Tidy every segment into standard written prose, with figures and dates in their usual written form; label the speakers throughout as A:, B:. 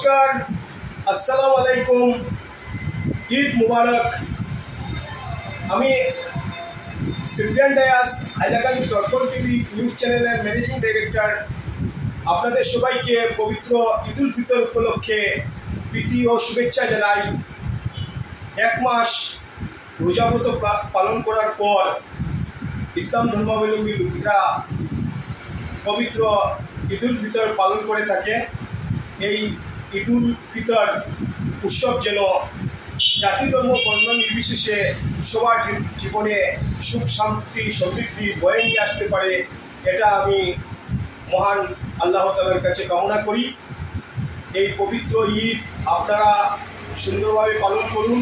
A: নমস্কার, আসসালামু আলাইকুম, ঈদ মুবারক। আমি সিলভিয়ান ডায়াস, হাইলাকান্দি দর্পণ টিভি নিউজ চ্যানেলের ম্যানেজিং ডাইরেক্টর। আপনাদের সবাইকে পবিত্র ঈদ উল ফিতর উপলক্ষে প্রীতি ও শুভেচ্ছা জানাই। এক মাস রোজাব্রত পালন করার পর ইসলাম ধর্মাবলম্বী লোকেরা পবিত্র ঈদ উল ফিতর পালন করে থাকে। এই ঈদ উল ফিতর উৎসব যেন জাতি ধর্ম বর্ণ নির্বিশেষে সবার জীবনে সুখ শান্তি সমৃদ্ধি বয়ে নিয়ে আসতে পারে, এটা আমি মহান আল্লাহ তাআলার কাছে কামনা করি। এই পবিত্র ঈদ আপনারা সুন্দরভাবে পালন করুন,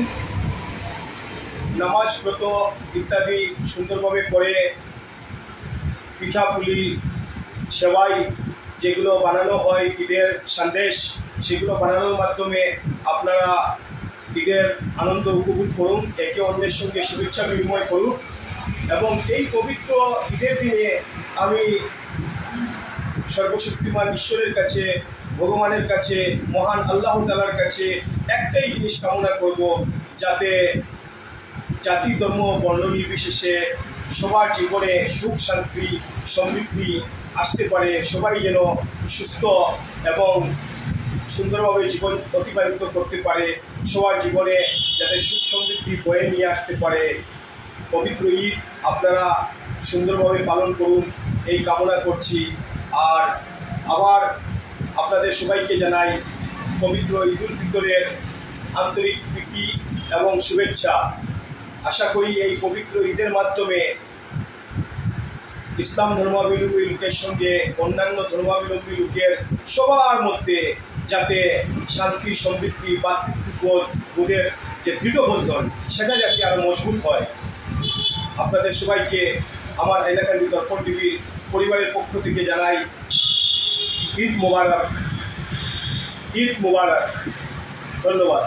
A: নামাজ ব্রত ইত্যাদি সুন্দরভাবে করে পিঠাপুলি সেবাই যেগুলো বানানো হয় ঈদের সন্দেশ, সেগুলো বানানোর মাধ্যমে আপনারা ঈদের আনন্দ উপভোগ করুন, একে অন্যের সঙ্গে শুভেচ্ছা বিনিময় করুন। এবং এই পবিত্র ঈদের দিনে আমি সর্বশক্তিমান ঈশ্বরের কাছে, ভগবানের কাছে, মহান আল্লাহ তাআলার কাছে একটাই জিনিস কামনা করব, যাতে জাতি ধর্ম বর্ণ নির্বিশেষে সবার জীবনে সুখ শান্তি সমৃদ্ধি আসতে পারে, সবাই যেন সুস্থ এবং সুন্দরভাবে জীবন অতিবাহিত করতে পারে, সবার জীবনে যাতে সুখ সমৃদ্ধি বয়ে নিয়ে আসতে পারে। পবিত্র ঈদ আপনারা সুন্দরভাবে পালন করুন, এই কামনা করছি। আর আবার আপনাদের সবাইকে জানাই পবিত্র ঈদ উল ফিতরের আন্তরিক প্রীতি এবং শুভেচ্ছা। আশা করি এই পবিত্র ঈদের মাধ্যমে ইসলাম ধর্মাবলম্বী লোকের সঙ্গে অন্যান্য ধর্মাবলম্বী লোকের সবার মধ্যে যাতে শান্তি সমৃদ্ধি বোধের যে দৃঢ়বন্ধন সেটা যাতে আরও মজবুত হয়। আপনাদের সবাইকে আমার হাইলাকান্দি দর্পণ টিভির পরিবারের পক্ষ থেকে জানাই ঈদ মুবারক, ঈদ মুবারক। ধন্যবাদ।